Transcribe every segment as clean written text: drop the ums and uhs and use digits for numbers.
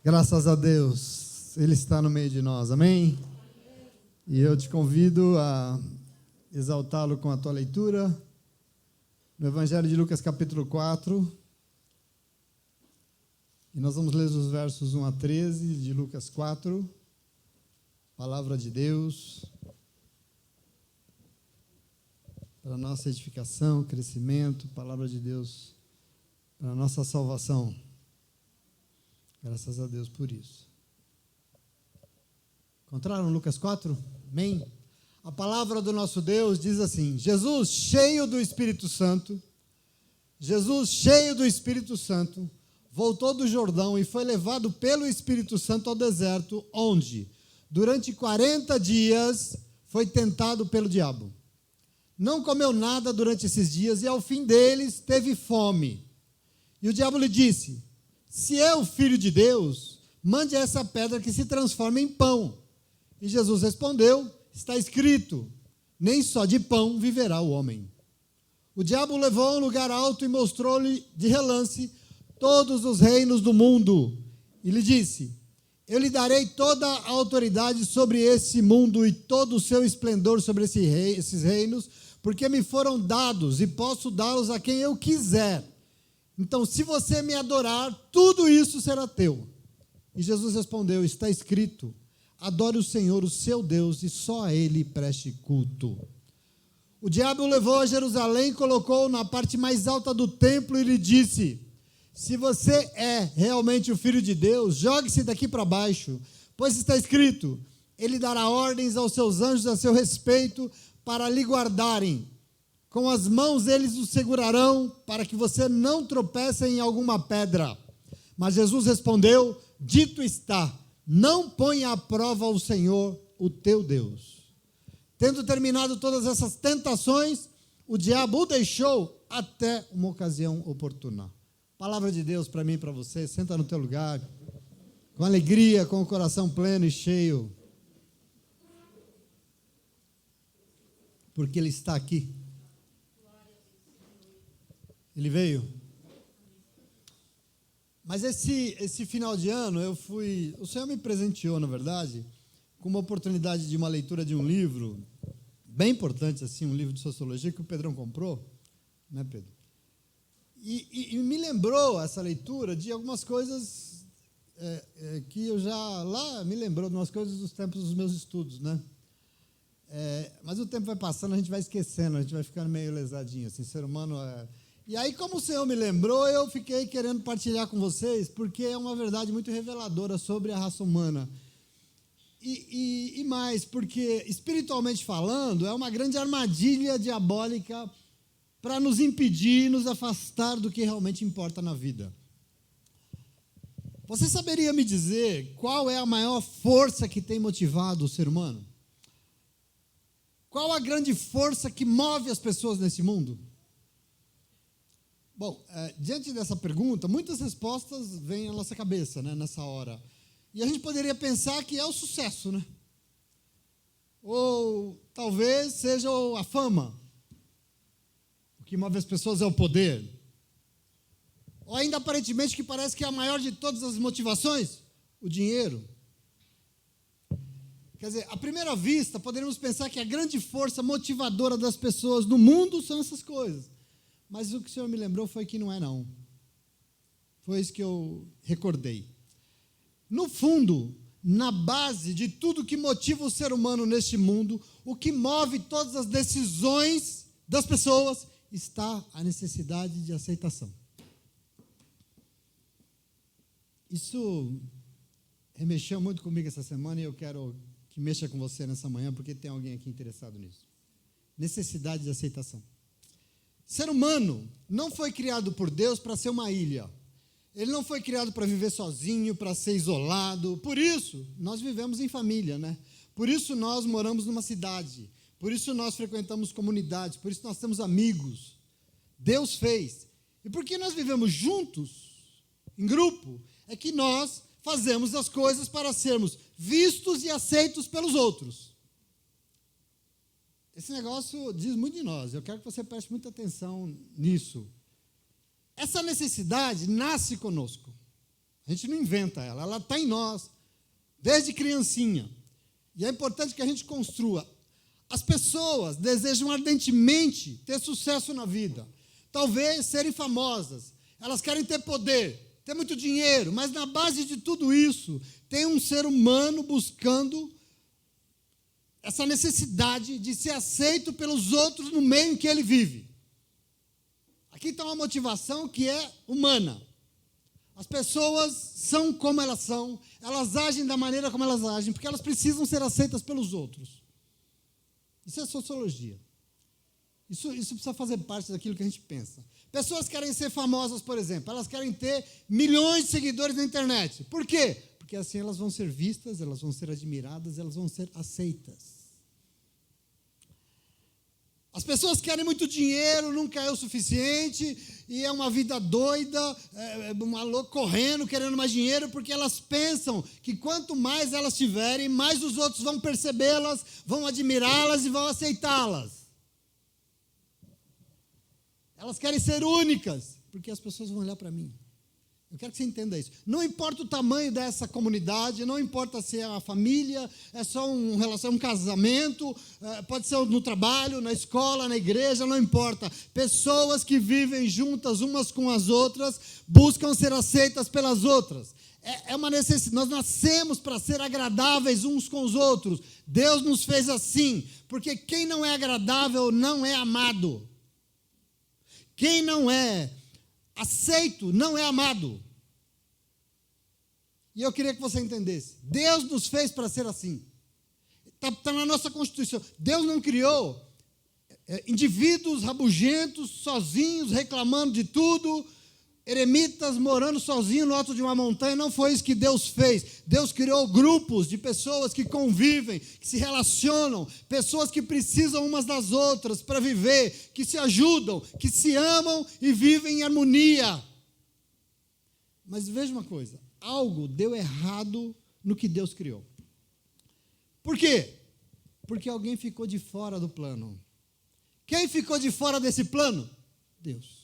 Graças a Deus, Ele está no meio de nós, amém? E eu te convido a exaltá-lo com a tua leitura no Evangelho de Lucas, capítulo 4. E nós vamos ler os versos 1 a 13 de Lucas 4. Palavra de Deus para a nossa edificação, crescimento, palavra de Deus para a nossa salvação. Graças a Deus por isso. Encontraram Lucas 4? Amém? A palavra do nosso Deus diz assim: Jesus, cheio do Espírito Santo, voltou do Jordão e foi levado pelo Espírito Santo ao deserto, onde, durante 40 dias, foi tentado pelo diabo. Não comeu nada durante esses dias e, ao fim deles, teve fome. E o diabo lhe disse: se é o Filho de Deus, mande essa pedra que se transforme em pão. E Jesus respondeu: está escrito, nem só de pão viverá o homem. O diabo o levou a um lugar alto e mostrou-lhe de relance todos os reinos do mundo. E lhe disse: eu lhe darei toda a autoridade sobre esse mundo e todo o seu esplendor sobre esses reinos, porque me foram dados e posso dá-los a quem eu quiser. Então, se você me adorar, tudo isso será teu. E Jesus respondeu: está escrito, adore o Senhor, o seu Deus, e só a Ele preste culto. O diabo o levou a Jerusalém, colocou-o na parte mais alta do templo e lhe disse: se você é realmente o Filho de Deus, jogue-se daqui para baixo, pois está escrito, Ele dará ordens aos seus anjos a seu respeito para lhe guardarem. Com as mãos eles o segurarão, para que você não tropece em alguma pedra. Mas Jesus respondeu: dito está, não ponha à prova o Senhor, o teu Deus. Tendo terminado todas essas tentações, o diabo o deixou até uma ocasião oportuna. Palavra de Deus para mim e para você. Senta no teu lugar, com alegria, com o coração pleno e cheio, porque Ele está aqui. Ele veio. Mas esse final de ano o Senhor me presenteou, na verdade, com uma oportunidade de uma leitura de um livro bem importante, assim, um livro de sociologia que o Pedrão comprou, né, Pedro? E me lembrou essa leitura de algumas coisas que eu me lembrou de umas coisas dos tempos dos meus estudos, né? Mas o tempo vai passando, a gente vai esquecendo, a gente vai ficando meio lesadinho, assim, ser humano E aí, como o Senhor me lembrou, eu fiquei querendo partilhar com vocês, porque é uma verdade muito reveladora sobre a raça humana. E mais, porque, espiritualmente falando, é uma grande armadilha diabólica para nos impedir, nos afastar do que realmente importa na vida. Você saberia me dizer qual é a maior força que tem motivado o ser humano? Qual a grande força que move as pessoas nesse mundo? Bom, diante dessa pergunta, muitas respostas vêm à nossa cabeça, né, nessa hora. E a gente poderia pensar que é o sucesso, né? Ou talvez seja a fama. O que move as pessoas é o poder. Ou ainda aparentemente que parece que é a maior de todas as motivações, o dinheiro. Quer dizer, à primeira vista, poderíamos pensar que a grande força motivadora das pessoas no mundo são essas coisas. Mas o que o Senhor me lembrou foi que não é, não. Foi isso que eu recordei. No fundo, na base de tudo que motiva o ser humano neste mundo, o que move todas as decisões das pessoas, está a necessidade de aceitação. Isso remexeu muito comigo essa semana e eu quero que mexa com você nessa manhã, porque tem alguém aqui interessado nisso. Necessidade de aceitação. Ser humano não foi criado por Deus para ser uma ilha. Ele não foi criado para viver sozinho, para ser isolado. Por isso, nós vivemos em família, né? Por isso, nós moramos numa cidade. Por isso, nós frequentamos comunidades. Por isso, nós temos amigos. Deus fez. E porque nós vivemos juntos, em grupo, é que nós fazemos as coisas para sermos vistos e aceitos pelos outros. Esse negócio diz muito de nós. Eu quero que você preste muita atenção nisso. Essa necessidade nasce conosco. A gente não inventa ela está em nós, desde criancinha. E é importante que a gente construa. As pessoas desejam ardentemente ter sucesso na vida, talvez serem famosas, elas querem ter poder, ter muito dinheiro, mas na base de tudo isso, tem um ser humano buscando essa necessidade de ser aceito pelos outros no meio em que ele vive. Aqui está uma motivação que é humana. As pessoas são como elas agem da maneira como elas agem, porque elas precisam ser aceitas pelos outros. Isso é sociologia. Isso precisa fazer parte daquilo que a gente pensa. Pessoas querem ser famosas, por exemplo, elas querem ter milhões de seguidores na internet. Por quê? Porque assim elas vão ser vistas, elas vão ser admiradas, elas vão ser aceitas. As pessoas querem muito dinheiro, nunca é o suficiente, e é uma vida doida, uma louca correndo, querendo mais dinheiro, porque elas pensam que quanto mais elas tiverem, mais os outros vão percebê-las, vão admirá-las e vão aceitá-las. Elas querem ser únicas, porque as pessoas vão olhar para mim. Eu quero que você entenda isso. Não importa o tamanho dessa comunidade, não importa se é uma família, é só um casamento, pode ser no trabalho, na escola, na igreja, não importa. Pessoas que vivem juntas umas com as outras, buscam ser aceitas pelas outras. É uma necessidade. Nós nascemos para ser agradáveis uns com os outros. Deus nos fez assim, porque quem não é agradável não é amado. Quem não é aceito não é amado. E eu queria que você entendesse. Deus nos fez para ser assim. Está na nossa Constituição. Deus não criou indivíduos rabugentos, sozinhos, reclamando de tudo, eremitas morando sozinhos no alto de uma montanha. Não foi isso que Deus fez. Deus criou grupos de pessoas que convivem, que se relacionam, pessoas que precisam umas das outras para viver, que se ajudam, que se amam e vivem em harmonia. Mas veja uma coisa, algo deu errado no que Deus criou. Por quê? Porque alguém ficou de fora do plano. Quem ficou de fora desse plano? Deus.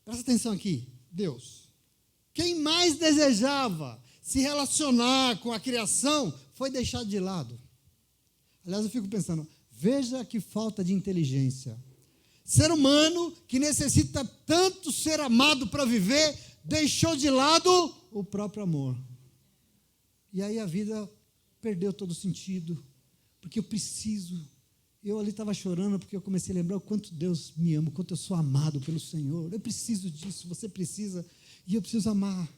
Presta atenção aqui, Deus. Quem mais desejava se relacionar com a criação foi deixado de lado. Aliás, eu fico pensando, veja que falta de inteligência. Ser humano que necessita tanto ser amado para viver, deixou de lado o próprio amor. E aí a vida perdeu todo o sentido, porque eu ali estava chorando porque eu comecei a lembrar o quanto Deus me ama, o quanto eu sou amado pelo Senhor. Eu preciso disso, você precisa, e eu preciso amar.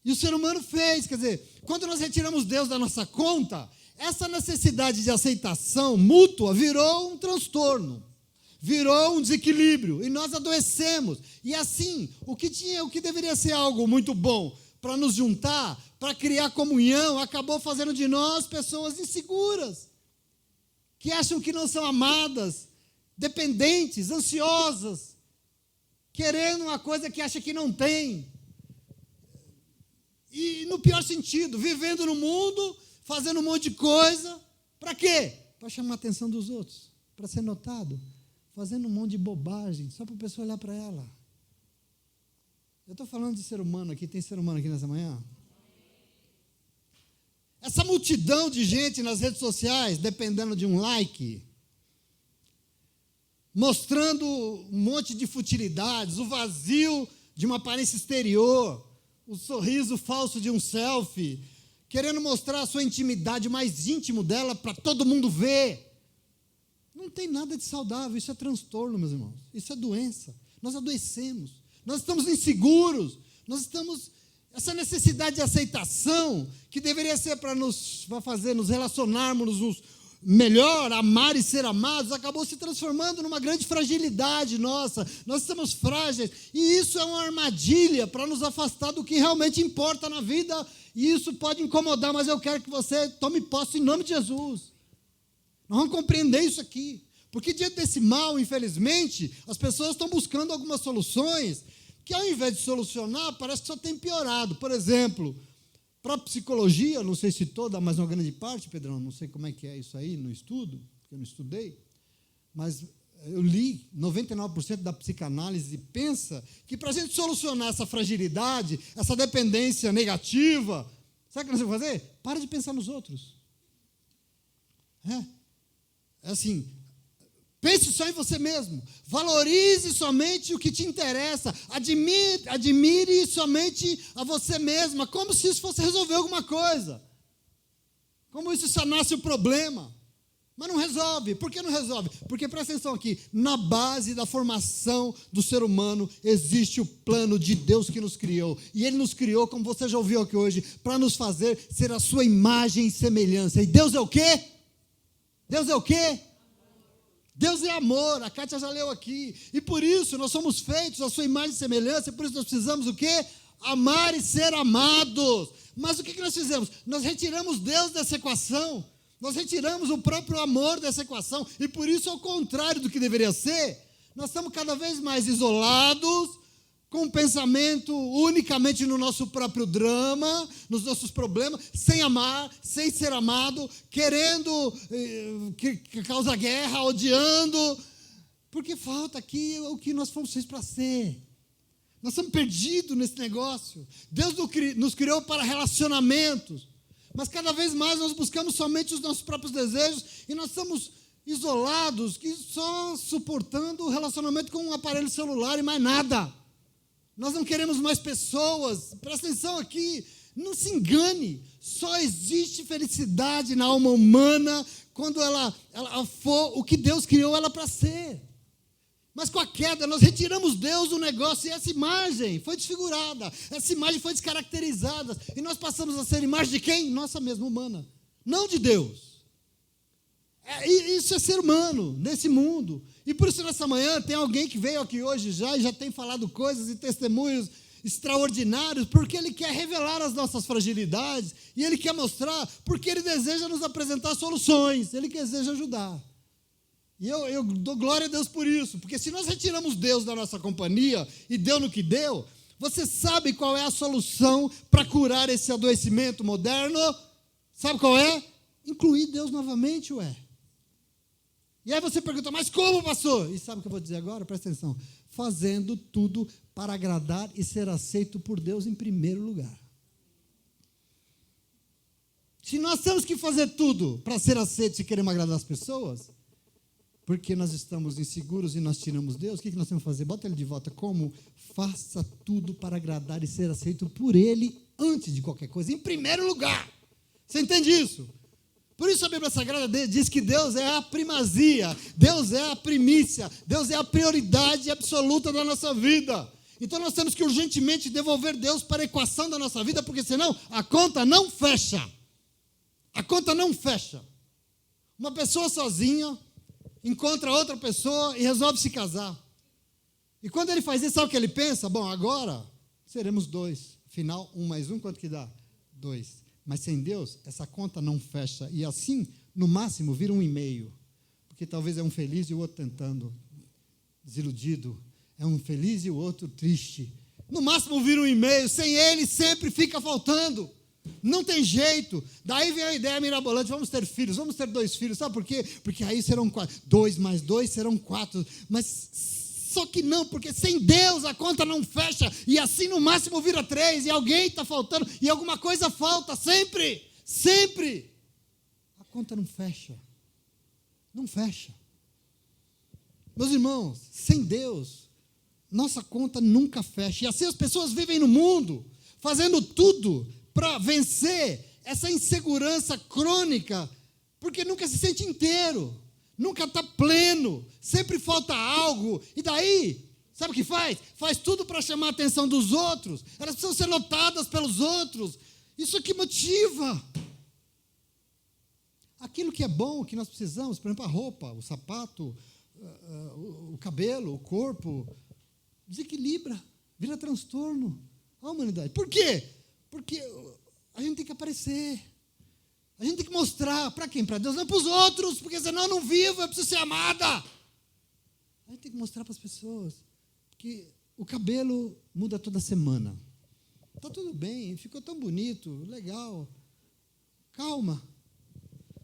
E o ser humano fez, quer dizer, quando nós retiramos Deus da nossa conta, essa necessidade de aceitação mútua virou um transtorno, virou um desequilíbrio, e nós adoecemos. E assim, o que deveria ser algo muito bom para nos juntar, para criar comunhão, acabou fazendo de nós pessoas inseguras, que acham que não são amadas, dependentes, ansiosas, querendo uma coisa que acha que não tem. E no pior sentido, vivendo no mundo, fazendo um monte de coisa, para quê? Para chamar a atenção dos outros, para ser notado, fazendo um monte de bobagem, só para a pessoa olhar para ela. Eu estou falando de ser humano aqui, tem ser humano aqui nessa manhã? Essa multidão de gente nas redes sociais, dependendo de um like, mostrando um monte de futilidades, o vazio de uma aparência exterior, o sorriso falso de um selfie, querendo mostrar a sua intimidade, o mais íntimo dela, para todo mundo ver. Não tem nada de saudável, isso é transtorno, meus irmãos, isso é doença. Nós adoecemos, nós estamos inseguros, essa necessidade de aceitação, que deveria ser para fazer nos relacionarmos melhor, amar e ser amados, acabou se transformando numa grande fragilidade nossa. Nós estamos frágeis, e isso é uma armadilha para nos afastar do que realmente importa na vida, e isso pode incomodar, mas eu quero que você tome posse em nome de Jesus. Nós vamos compreender isso aqui, porque diante desse mal, infelizmente, as pessoas estão buscando algumas soluções que, ao invés de solucionar, parece que só tem piorado. Por exemplo, para a psicologia, não sei se toda, mas uma grande parte, Pedrão, não sei como é que é isso aí no estudo, porque eu não estudei, mas eu li 99% da psicanálise pensa que para a gente solucionar essa fragilidade, essa dependência negativa, sabe o que nós vamos fazer? Para de pensar nos outros. É assim, pense só em você mesmo. Valorize somente o que te interessa. Admire somente a você mesma, como se isso fosse resolver alguma coisa. Como isso sanasse o problema. Mas não resolve. Por que não resolve? Porque, presta atenção aqui, na base da formação do ser humano existe o plano de Deus que nos criou. E Ele nos criou, como você já ouviu aqui hoje, para nos fazer ser a sua imagem e semelhança. E Deus é o quê? Deus é o quê? Deus é amor, a Kátia já leu aqui. E por isso nós somos feitos a sua imagem e semelhança, e por isso nós precisamos o quê? Amar e ser amados. Mas o que nós fizemos? Nós retiramos Deus dessa equação. Nós retiramos o próprio amor dessa equação, e por isso, ao contrário do que deveria ser, nós estamos cada vez mais isolados, com um pensamento unicamente no nosso próprio drama, nos nossos problemas, sem amar, sem ser amado, querendo que causa guerra, odiando, porque falta aqui o que nós fomos feitos para ser. Nós estamos perdidos nesse negócio. Deus nos criou para relacionamentos. Mas cada vez mais nós buscamos somente os nossos próprios desejos e nós estamos isolados, que só suportando o relacionamento com um aparelho celular e mais nada. Nós não queremos mais pessoas. Presta atenção aqui, não se engane. Só existe felicidade na alma humana quando ela for o que Deus criou ela para ser. Mas com a queda, nós retiramos Deus do negócio e essa imagem foi desfigurada, essa imagem foi descaracterizada. E nós passamos a ser imagem de quem? Nossa mesma humana, não de Deus. Isso é ser humano, nesse mundo. E por isso, nessa manhã, tem alguém que veio aqui hoje e já tem falado coisas e testemunhos extraordinários, porque ele quer revelar as nossas fragilidades, e ele quer mostrar, porque ele deseja nos apresentar soluções, ele deseja ajudar. E eu dou glória a Deus por isso, porque se nós retiramos Deus da nossa companhia e deu no que deu, você sabe qual é a solução para curar esse adoecimento moderno? Sabe qual é? Incluir Deus novamente, ué. E aí você pergunta, mas como, pastor? E sabe o que eu vou dizer agora? Presta atenção. Fazendo tudo para agradar e ser aceito por Deus em primeiro lugar. Se nós temos que fazer tudo para ser aceitos e queremos agradar as pessoas, porque nós estamos inseguros e nós tiramos Deus, o que nós temos que fazer? Bota ele de volta. Como? Faça tudo para agradar e ser aceito por Ele antes de qualquer coisa, em primeiro lugar. Você entende isso? Por isso a Bíblia Sagrada diz que Deus é a primazia, Deus é a primícia, Deus é a prioridade absoluta da nossa vida. Então nós temos que urgentemente devolver Deus para a equação da nossa vida, porque senão a conta não fecha. A conta não fecha. Uma pessoa sozinha encontra outra pessoa e resolve se casar. E quando ele faz isso, sabe o que ele pensa? Bom, agora seremos dois. Afinal, 1 mais 1, quanto que dá? 2. Mas sem Deus, essa conta não fecha. E assim, no máximo, vira 1,5. Porque talvez é um feliz e o outro tentando, desiludido. É um feliz e o outro triste. No máximo vira 1,5. Sem ele, sempre fica faltando. Não tem jeito. Daí vem a ideia mirabolante, vamos ter filhos, vamos ter 2 filhos. Sabe por quê? Porque aí serão 4. 2 mais 2 serão 4. Mas só que não, porque sem Deus a conta não fecha. E assim no máximo vira 3. E alguém está faltando. E alguma coisa falta, sempre. Sempre. A conta não fecha. Não fecha. Meus irmãos, sem Deus, nossa conta nunca fecha. E assim as pessoas vivem no mundo, fazendo tudo para vencer essa insegurança crônica, porque nunca se sente inteiro, nunca está pleno, sempre falta algo, e daí, sabe o que faz? Faz tudo para chamar a atenção dos outros, elas precisam ser notadas pelos outros, isso que motiva. Aquilo que é bom, que nós precisamos, por exemplo, a roupa, o sapato, o cabelo, o corpo, desequilibra, vira transtorno à humanidade. Por quê? Porque a gente tem que aparecer, a gente tem que mostrar, para quem? Para Deus, não para os outros, porque senão eu não vivo, eu preciso ser amada. A gente tem que mostrar para as pessoas que o cabelo muda toda semana. Está tudo bem, ficou tão bonito, legal, calma,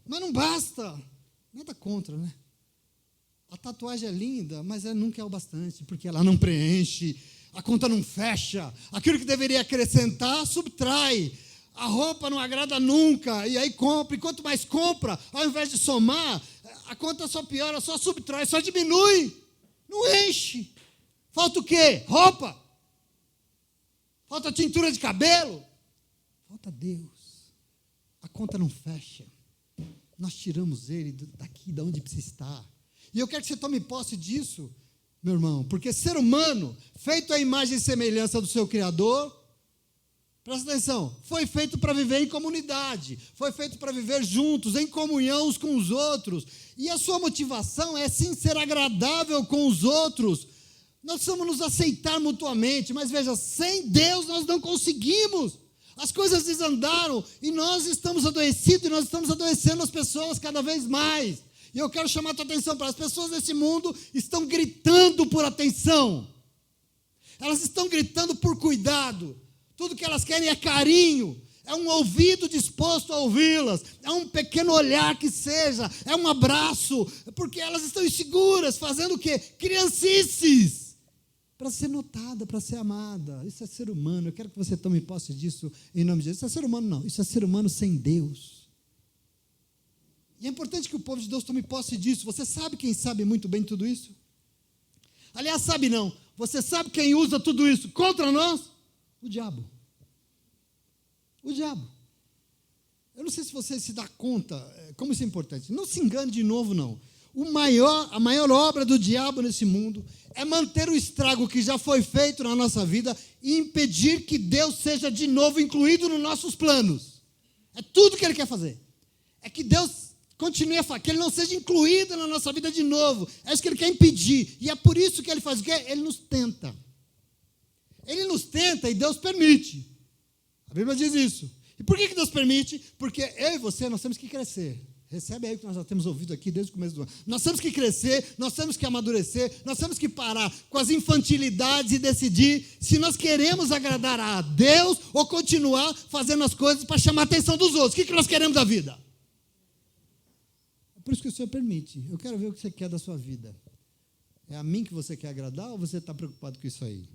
mas não basta, nada contra, né? A tatuagem é linda, mas ela nunca é o bastante, porque ela não preenche, a conta não fecha, aquilo que deveria acrescentar, subtrai. A roupa não agrada nunca, e aí compra, e quanto mais compra, ao invés de somar, a conta só piora, só subtrai, só diminui, não enche. Falta o quê? Roupa. Falta tintura de cabelo. Falta Deus. A conta não fecha. Nós tiramos ele daqui, de onde precisa estar. E eu quero que você tome posse disso, meu irmão, porque ser humano, feito à imagem e semelhança do seu Criador, presta atenção, foi feito para viver em comunidade, foi feito para viver juntos, em comunhão uns com os outros, e a sua motivação é sim ser agradável com os outros. Nós precisamos nos aceitar mutuamente, mas veja, sem Deus nós não conseguimos. As coisas desandaram e nós estamos adoecidos, e nós estamos adoecendo as pessoas cada vez mais. E eu quero chamar a tua atenção para as pessoas desse mundo estão gritando por atenção. Elas estão gritando por cuidado. Tudo que elas querem é carinho, é um ouvido disposto a ouvi-las, é um pequeno olhar que seja, é um abraço, porque elas estão inseguras, fazendo o quê? Criancices, para ser notada, para ser amada. Isso é ser humano, eu quero que você tome posse disso em nome de Jesus. Isso é ser humano não, isso é ser humano sem Deus. E é importante que o povo de Deus tome posse disso. Você sabe quem sabe muito bem tudo isso? Aliás, sabe não, você sabe quem usa tudo isso contra nós? O diabo. O diabo. Eu não sei se você se dá conta como isso é importante. Não se engane de novo, não. A maior obra do diabo nesse mundo é manter o estrago que já foi feito na nossa vida e impedir que Deus seja de novo incluído nos nossos planos. É tudo que ele quer fazer. É que Deus continue a falar, que ele não seja incluído na nossa vida de novo. É isso que ele quer impedir. E é por isso que ele faz o quê? Ele nos tenta. Ele nos tenta e Deus permite. A Bíblia diz isso. E por que Deus permite? Porque eu e você, nós temos que crescer. Recebe aí o que nós já temos ouvido aqui desde o começo do ano. Nós temos que crescer, nós temos que amadurecer, nós temos que parar com as infantilidades e decidir se nós queremos agradar a Deus ou continuar fazendo as coisas para chamar a atenção dos outros. O que nós queremos da vida? É por isso que o Senhor permite. Eu quero ver o que você quer da sua vida. É a mim que você quer agradar ou você está preocupado com isso aí?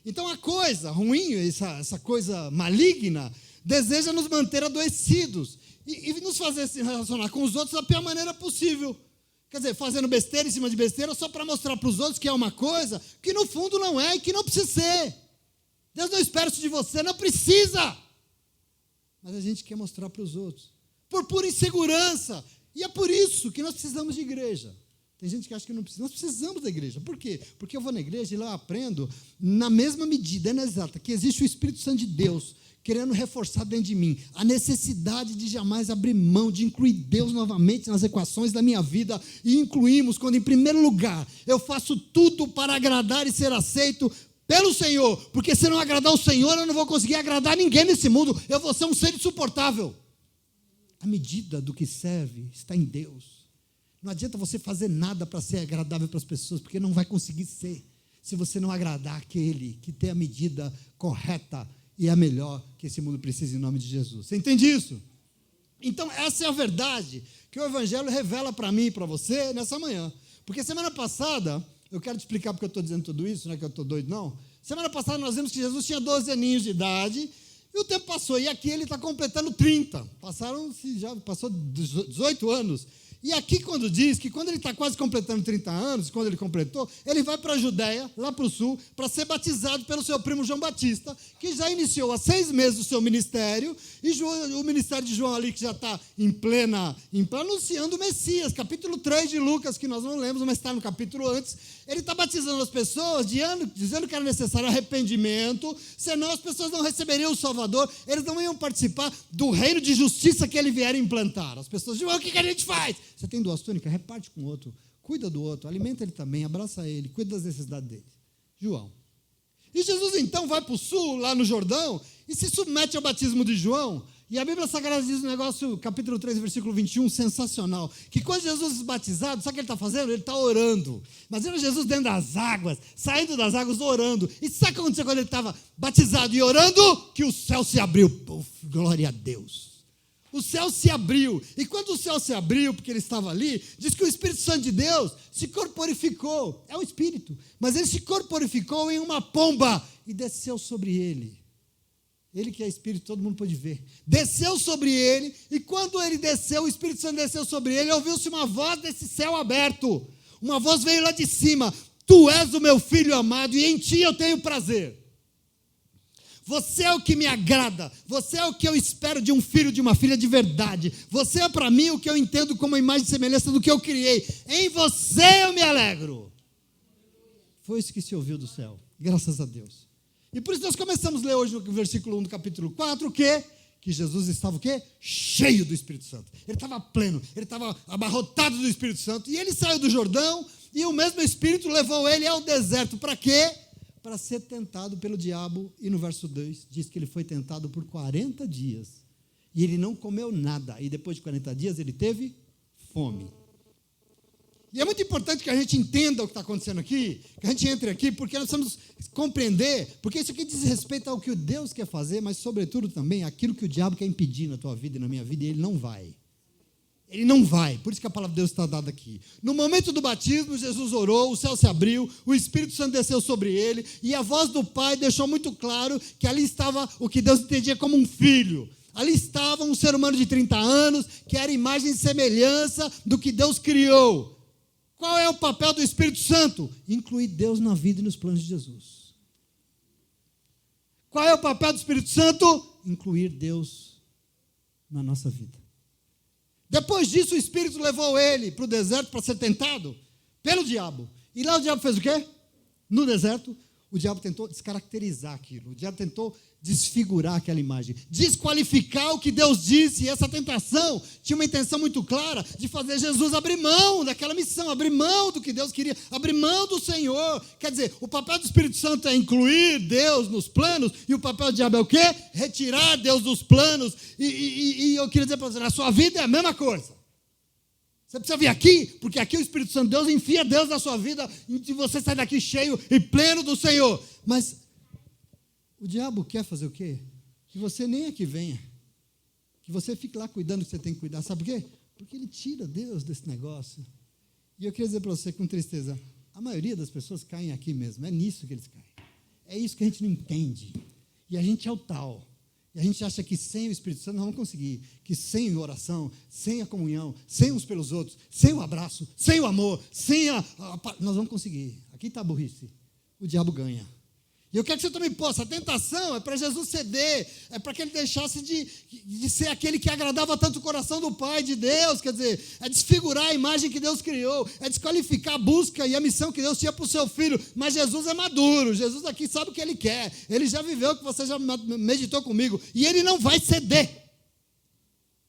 Então a coisa ruim, essa coisa maligna, deseja nos manter adoecidos e nos fazer se relacionar com os outros da pior maneira possível. Quer dizer, fazendo besteira em cima de besteira só para mostrar para os outros que é uma coisa que no fundo não é e que não precisa ser. Deus não espera isso de você, não precisa. Mas a gente quer mostrar para os outros, por pura insegurança. E é por isso que nós precisamos de igreja. Tem gente que acha que não precisa. Nós precisamos da igreja. Por quê? Porque eu vou na igreja e lá eu aprendo, na mesma medida, exata, que existe o Espírito Santo de Deus querendo reforçar dentro de mim a necessidade de jamais abrir mão, de incluir Deus novamente nas equações da minha vida. E incluímos quando, em primeiro lugar, eu faço tudo para agradar e ser aceito pelo Senhor. Porque se não agradar o Senhor, eu não vou conseguir agradar ninguém nesse mundo. Eu vou ser um ser insuportável. A medida do que serve está em Deus. Não adianta você fazer nada para ser agradável para as pessoas, porque não vai conseguir ser, se você não agradar aquele que tem a medida correta e a melhor que esse mundo precisa, em nome de Jesus. Você entende isso? Então, essa é a verdade que o Evangelho revela para mim e para você nessa manhã. Porque semana passada, eu quero te explicar porque eu estou dizendo tudo isso, não é que eu estou doido, não. Semana passada nós vimos que Jesus tinha 12 aninhos de idade, e o tempo passou, e aqui ele está completando 30. Passou 18 anos. E aqui quando diz que quando ele está quase completando 30 anos, quando ele completou, ele vai para a Judéia, lá para o sul, para ser batizado pelo seu primo João Batista, que já iniciou há 6 meses o seu ministério, e o ministério de João ali, que já está em plena anunciando o Messias, capítulo 3 de Lucas, que nós não lemos, mas está no capítulo antes, ele está batizando as pessoas, dizendo que era necessário arrependimento, senão as pessoas não receberiam o Salvador, eles não iam participar do reino de justiça que ele vier implantar. As pessoas dizem, o que a gente faz? Você tem 2 túnicas, reparte com o outro, cuida do outro, alimenta ele também, abraça ele, cuida das necessidades dele. João. E Jesus então vai para o sul, lá no Jordão, e se submete ao batismo de João. E a Bíblia Sagrada diz um negócio, capítulo 3, versículo 21, sensacional, que quando Jesus é batizado, sabe o que ele está fazendo? Ele está orando. Imagina Jesus dentro das águas, saindo das águas, orando. E sabe o que aconteceu quando ele estava batizado e orando? Que o céu se abriu. Uf, glória a Deus. O céu se abriu. E quando o céu se abriu, porque ele estava ali, diz que o Espírito Santo de Deus se corporificou. É um espírito. Mas ele se corporificou em uma pomba e desceu sobre ele. Ele que é espírito, todo mundo pode ver. Desceu sobre ele, e quando ele desceu, o Espírito Santo desceu sobre ele, ouviu-se uma voz desse céu aberto. Uma voz veio lá de cima: tu és o meu filho amado, e em ti eu tenho prazer. Você é o que me agrada, você é o que eu espero de um filho, de uma filha de verdade. Você é para mim o que eu entendo como a imagem e semelhança do que eu criei. Em você eu me alegro. Foi isso que se ouviu do céu, graças a Deus. E por isso nós começamos a ler hoje no versículo 1 do capítulo 4, o quê? Que Jesus estava o quê? Cheio do Espírito Santo. Ele estava pleno, ele estava abarrotado do Espírito Santo. E ele saiu do Jordão, e o mesmo Espírito levou ele ao deserto. Para quê? Para ser tentado pelo diabo. E no verso 2 diz que ele foi tentado por 40 dias. E ele não comeu nada. E depois de 40 dias ele teve fome. E é muito importante que a gente entenda o que está acontecendo aqui, que a gente entre aqui, porque nós precisamos compreender, porque isso aqui diz respeito ao que Deus quer fazer, mas sobretudo também aquilo que o diabo quer impedir na tua vida e na minha vida, e ele não vai. Ele não vai, por isso que a palavra de Deus está dada aqui. No momento do batismo, Jesus orou, o céu se abriu, o Espírito Santo desceu sobre ele, e a voz do Pai deixou muito claro que ali estava o que Deus entendia como um filho. Ali estava um ser humano de 30 anos, que era imagem e semelhança do que Deus criou. Qual é o papel do Espírito Santo? Incluir Deus na vida e nos planos de Jesus. Qual é o papel do Espírito Santo? Incluir Deus na nossa vida. Depois disso, o Espírito levou ele para o deserto para ser tentado pelo diabo. E lá o diabo fez o quê? No deserto, o diabo tentou descaracterizar aquilo. O diabo tentou desfigurar aquela imagem, desqualificar o que Deus disse. E essa tentação tinha uma intenção muito clara de fazer Jesus abrir mão daquela missão, abrir mão do que Deus queria, abrir mão do Senhor. Quer dizer, o papel do Espírito Santo é incluir Deus nos planos, e o papel do diabo é o quê? Retirar Deus dos planos. E eu queria dizer para você, na sua vida é a mesma coisa. Você precisa vir aqui, porque aqui o Espírito Santo de Deus enfia Deus na sua vida, e você sai daqui cheio e pleno do Senhor. Mas o diabo quer fazer o quê? Que você nem aqui venha. Que você fique lá cuidando do que você tem que cuidar. Sabe por quê? Porque ele tira Deus desse negócio. E eu queria dizer para você com tristeza, a maioria das pessoas caem aqui mesmo. É nisso que eles caem. É isso que a gente não entende. E a gente é o tal. E a gente acha que sem o Espírito Santo nós vamos conseguir. Que sem a oração, sem a comunhão, sem uns pelos outros, sem o abraço, sem o amor, nós vamos conseguir. Aqui está a burrice. O diabo ganha. E eu quero que você também possa. A tentação é para Jesus ceder, é para que ele deixasse de ser aquele que agradava tanto o coração do Pai, de Deus. Quer dizer, é desfigurar a imagem que Deus criou, é desqualificar a busca e a missão que Deus tinha para o seu filho. Mas Jesus é maduro, Jesus aqui sabe o que ele quer, ele já viveu o que você já meditou comigo, e ele não vai ceder.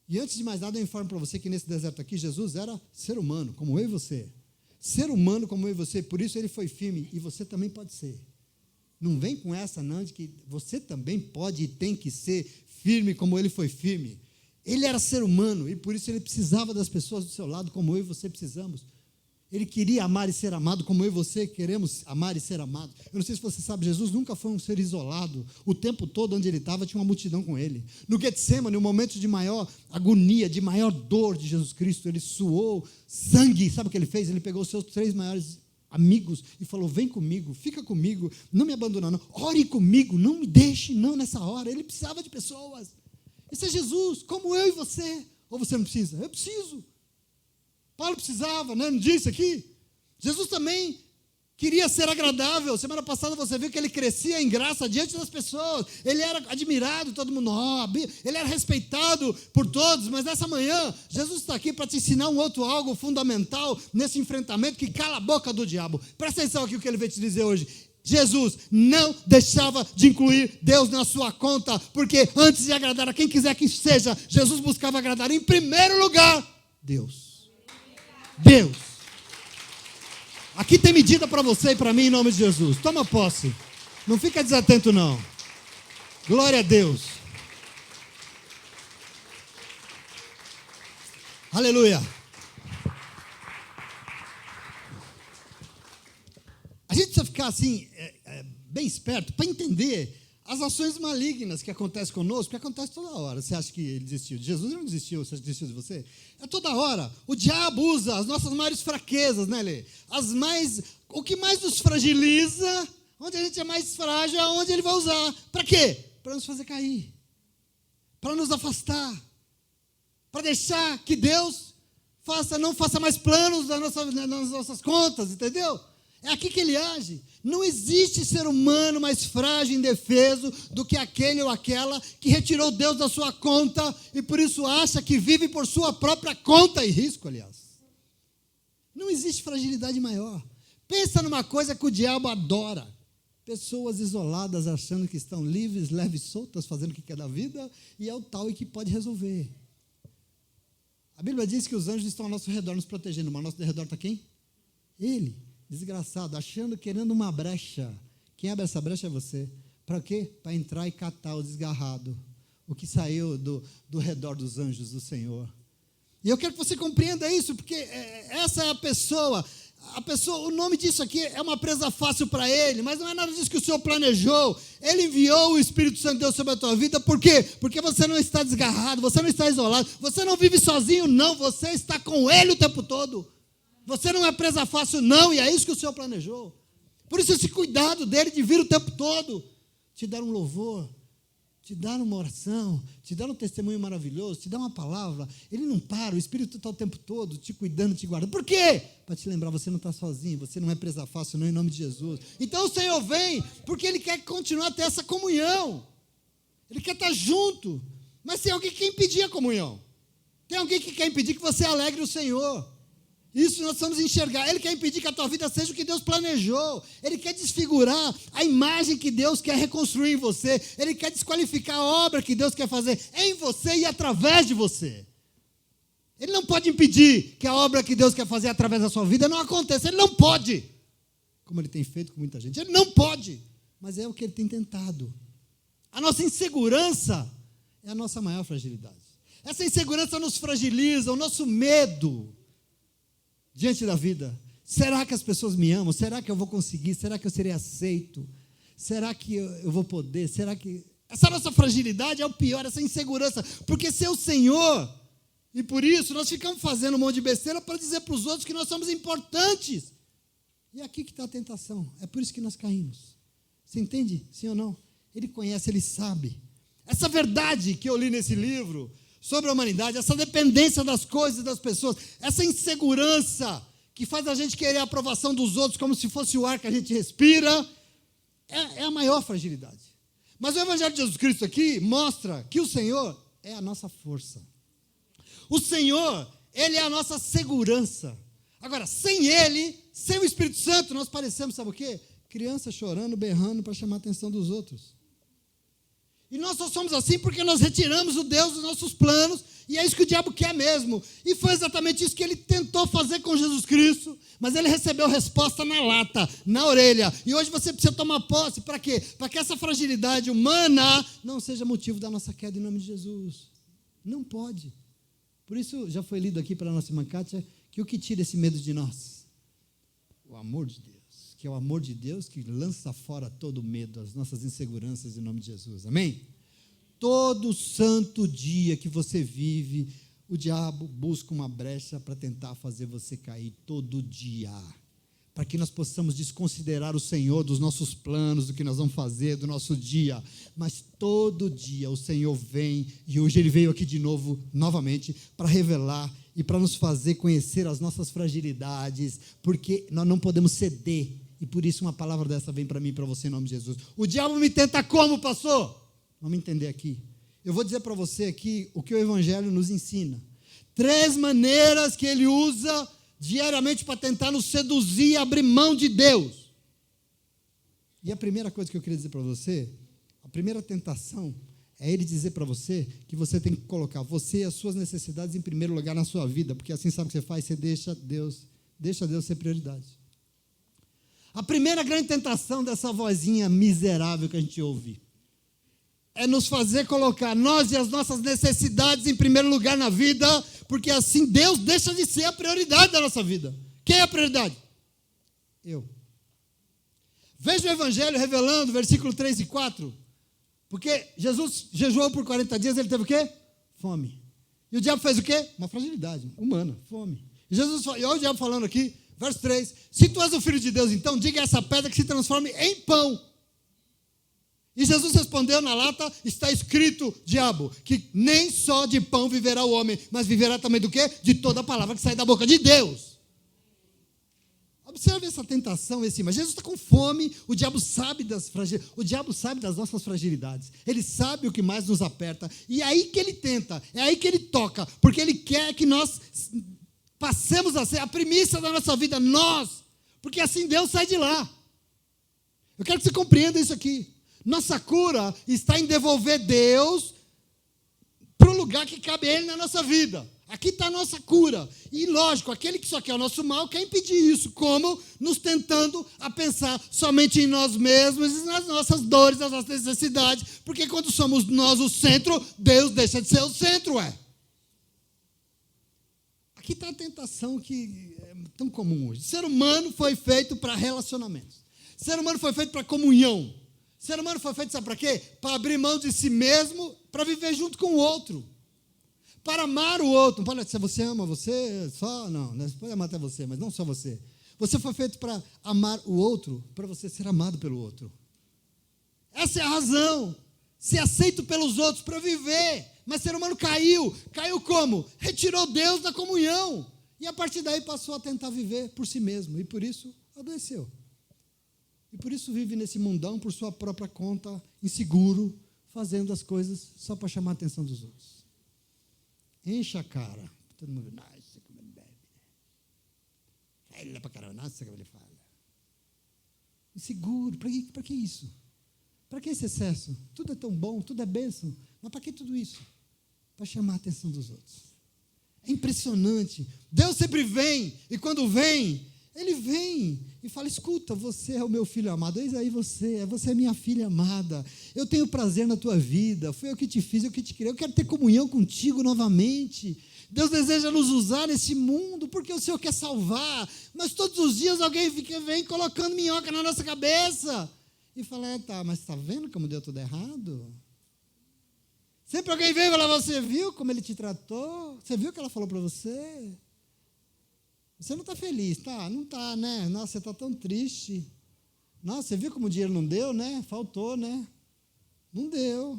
E antes de mais nada, eu informo para você que nesse deserto aqui, Jesus era ser humano, como eu e você. Ser humano como eu e você, por isso ele foi firme, e você também pode ser. Não vem com essa não, de que você também pode e tem que ser firme como ele foi firme. Ele era ser humano e por isso ele precisava das pessoas do seu lado como eu e você precisamos. Ele queria amar e ser amado como eu e você queremos amar e ser amados. Eu não sei se você sabe, Jesus nunca foi um ser isolado. O tempo todo onde ele estava tinha uma multidão com ele. No Getsemane, no momento de maior agonia, de maior dor de Jesus Cristo, ele suou sangue. Sabe o que ele fez? Ele pegou os seus 3 maiores amigos e falou, vem comigo, fica comigo, não me abandona não, ore comigo, não me deixe não nessa hora. Ele precisava de pessoas. Esse é Jesus, como eu e você. Ou você não precisa? Eu preciso. Paulo precisava, né? Não disse aqui? Jesus também queria ser agradável. Semana passada você viu que ele crescia em graça diante das pessoas. Ele era admirado, todo mundo, ele era respeitado por todos. Mas nessa manhã, Jesus está aqui para te ensinar um outro algo fundamental nesse enfrentamento que cala a boca do diabo. Presta atenção aqui o que ele veio te dizer hoje. Jesus não deixava de incluir Deus na sua conta, porque antes de agradar a quem quiser que seja, Jesus buscava agradar em primeiro lugar Deus. Deus. Aqui tem medida para você e para mim em nome de Jesus. Toma posse. Não fica desatento não. Glória a Deus. Aleluia. A gente precisa ficar assim, bem esperto, para entender As ações malignas que acontecem conosco, que acontecem toda hora. Você acha que ele desistiu de Jesus? Ele não desistiu. Você acha que desistiu de você? É toda hora. O diabo usa as nossas maiores fraquezas, né, Lê? O que mais nos fragiliza, onde a gente é mais frágil, é onde ele vai usar. Para quê? Para nos fazer cair. Para nos afastar. Para deixar que Deus não faça mais planos nas nossas contas, entendeu? É aqui que ele age. Não existe ser humano mais frágil e indefeso do que aquele ou aquela que retirou Deus da sua conta e por isso acha que vive por sua própria conta e risco, aliás. Não existe fragilidade maior. Pensa numa coisa que o diabo adora. Pessoas isoladas achando que estão livres, leves, soltas, fazendo o que quer da vida e é o tal e que pode resolver. A Bíblia diz que os anjos estão ao nosso redor nos protegendo, mas ao nosso redor está quem? Ele. Desgraçado, querendo uma brecha. Quem abre essa brecha é você. Para quê? Para entrar e catar o desgarrado. O que saiu do redor dos anjos do Senhor. E eu quero que você compreenda isso, porque essa é a pessoa, o nome disso aqui é uma presa fácil para ele, mas não é nada disso que o Senhor planejou. Ele enviou o Espírito Santo de Deus sobre a tua vida, por quê? Porque você não está desgarrado, você não está isolado, você não vive sozinho, não, você está com Ele o tempo todo. Você não é presa fácil, não, e é isso que o Senhor planejou. Por isso, esse cuidado dele de vir o tempo todo, te dar um louvor, te dar uma oração, te dar um testemunho maravilhoso, te dar uma palavra. Ele não para, o Espírito está o tempo todo te cuidando, te guardando. Por quê? Para te lembrar, você não está sozinho, você não é presa fácil, não, em nome de Jesus. Então o Senhor vem, porque Ele quer continuar a ter essa comunhão. Ele quer estar junto. Mas tem alguém que quer impedir a comunhão. Tem alguém que quer impedir que você alegre o Senhor. Isso nós precisamos enxergar. Ele quer impedir que a tua vida seja o que Deus planejou. Ele quer desfigurar a imagem que Deus quer reconstruir em você. Ele quer desqualificar a obra que Deus quer fazer em você e através de você. Ele não pode impedir que a obra que Deus quer fazer através da sua vida não aconteça. Ele não pode. Como ele tem feito com muita gente. Ele não pode. Mas é o que ele tem tentado. A nossa insegurança é a nossa maior fragilidade. Essa insegurança nos fragiliza, o nosso medo diante da vida. Será que as pessoas me amam? Será que eu vou conseguir? Será que eu serei aceito? Será que eu vou poder? Será que... Essa nossa fragilidade é o pior, essa insegurança. Porque ser o Senhor, e por isso nós ficamos fazendo um monte de besteira para dizer para os outros que nós somos importantes. E é aqui que está a tentação. É por isso que nós caímos. Você entende? Sim ou não? Ele conhece, ele sabe. Essa verdade que eu li nesse livro sobre a humanidade, essa dependência das coisas e das pessoas, essa insegurança que faz a gente querer a aprovação dos outros como se fosse o ar que a gente respira, é a maior fragilidade. Mas o Evangelho de Jesus Cristo aqui mostra que o Senhor é a nossa força. O Senhor, Ele é a nossa segurança. Agora, sem Ele, sem o Espírito Santo, nós parecemos, sabe o quê? Criança chorando, berrando para chamar a atenção dos outros. E nós só somos assim porque nós retiramos o Deus dos nossos planos, e é isso que o diabo quer mesmo. E foi exatamente isso que ele tentou fazer com Jesus Cristo, mas ele recebeu resposta na lata, na orelha. E hoje você precisa tomar posse, para quê? Para que essa fragilidade humana não seja motivo da nossa queda em nome de Jesus. Não pode. Por isso, já foi lido aqui pela nossa irmã Kátia, que o que tira esse medo de nós? O amor de Deus. Que é o amor de Deus que lança fora todo medo, as nossas inseguranças em nome de Jesus, amém? Todo santo dia que você vive, o diabo busca uma brecha para tentar fazer você cair, todo dia, para que nós possamos desconsiderar o Senhor dos nossos planos, do que nós vamos fazer, do nosso dia, mas todo dia o Senhor vem, e hoje Ele veio aqui de novo, novamente, para revelar e para nos fazer conhecer as nossas fragilidades, porque nós não podemos ceder. E por isso uma palavra dessa vem para mim e para você em nome de Jesus. O diabo me tenta como, pastor? Vamos entender aqui. Eu vou dizer para você aqui o que o Evangelho nos ensina. 3 maneiras que ele usa diariamente para tentar nos seduzir e abrir mão de Deus. E a primeira coisa que eu queria dizer para você, a primeira tentação, é ele dizer para você que você tem que colocar você e as suas necessidades em primeiro lugar na sua vida, porque assim sabe o que você faz? Você deixa Deus ser prioridade. A primeira grande tentação dessa vozinha miserável que a gente ouve é nos fazer colocar nós e as nossas necessidades em primeiro lugar na vida, porque assim Deus deixa de ser a prioridade da nossa vida. Quem é a prioridade? Eu. Veja o Evangelho revelando, versículo 3 e 4. Porque Jesus jejuou por 40 dias, ele teve o quê? Fome. E o diabo fez o quê? Uma fragilidade humana, fome. E olha o diabo falando aqui, verso 3, se tu és o Filho de Deus, então diga a essa pedra que se transforme em pão. E Jesus respondeu na lata, está escrito, diabo, que nem só de pão viverá o homem, mas viverá também do quê? De toda a palavra que sai da boca de Deus. Observe essa tentação, mas Jesus está com fome, o diabo sabe das nossas fragilidades, ele sabe o que mais nos aperta, e é aí que ele tenta, é aí que ele toca, porque ele quer que nós passemos a ser a primícia da nossa vida, nós, porque assim Deus sai de lá. Eu quero que você compreenda isso aqui. Nossa cura está em devolver Deus para o lugar que cabe a Ele na nossa vida. Aqui está a nossa cura. E lógico, aquele que só quer o nosso mal quer impedir isso. Como? Nos tentando a pensar somente em nós mesmos e nas nossas dores, nas nossas necessidades. Porque quando somos nós o centro, Deus deixa de ser o centro, Aqui está a tentação que é tão comum hoje. O ser humano foi feito para relacionamentos. O ser humano foi feito para comunhão. O ser humano foi feito, sabe para quê? Para abrir mão de si mesmo, para viver junto com o outro. Para amar o outro. Não pode ser você ama você só, não. Você pode amar até você, mas não só você. Você foi feito para amar o outro, para você ser amado pelo outro. Essa é a razão. Ser aceito pelos outros para viver. Mas o ser humano caiu. Caiu como? Retirou Deus da comunhão. E a partir daí passou a tentar viver por si mesmo. E por isso adoeceu. E por isso vive nesse mundão por sua própria conta, inseguro, fazendo as coisas só para chamar a atenção dos outros. Enche a cara. Todo mundo, nossa, como ele bebe. Ele é para caramba, nossa, como ele fala. Inseguro, para que isso? Para que esse excesso? Tudo é tão bom, tudo é bênção. Mas para que tudo isso? Para chamar a atenção dos outros. É impressionante. Deus sempre vem, e quando vem, Ele vem e fala, escuta, você é o meu filho amado, eis aí você é minha filha amada, eu tenho prazer na tua vida, foi eu que te fiz, eu que te criei, eu quero ter comunhão contigo novamente. Deus deseja nos usar nesse mundo, porque o Senhor quer salvar, mas todos os dias alguém vem colocando minhoca na nossa cabeça, e fala, tá, mas está vendo como deu tudo errado? Sempre alguém vem e fala, você viu como ele te tratou? Você viu o que ela falou para você? Você não está feliz, tá? Não está, né? Nossa, você está tão triste. Nossa, você viu como o dinheiro não deu, né? Faltou, né? Não deu.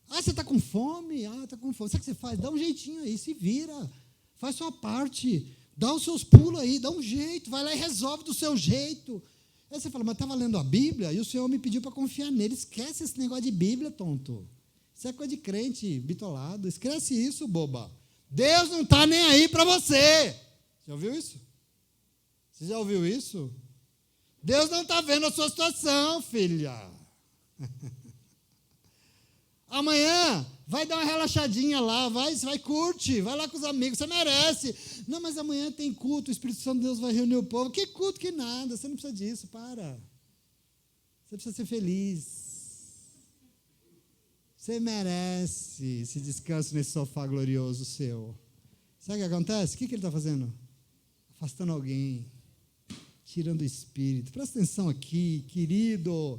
Ah, você está com fome? Ah, está com fome. Sabe o que você faz? Dá um jeitinho aí, se vira. Faz sua parte. Dá os seus pulos aí, dá um jeito. Vai lá e resolve do seu jeito. Aí você fala, mas estava lendo a Bíblia e o Senhor me pediu para confiar nele. Esquece esse negócio de Bíblia, tonto. Isso é coisa de crente, bitolado. Esquece isso, boba. Deus não está nem aí para você. Já ouviu isso? Você já ouviu isso? Deus não está vendo a sua situação, filha. Amanhã vai dar uma relaxadinha lá, vai curte, vai lá com os amigos, você merece. Não, mas amanhã tem culto, o Espírito Santo de Deus vai reunir o povo. Que culto, que nada, você não precisa disso, para. Você precisa ser feliz. Você merece esse descanso nesse sofá glorioso seu. Sabe o que acontece? O que ele está fazendo? Afastando alguém, tirando o espírito. Presta atenção aqui, querido.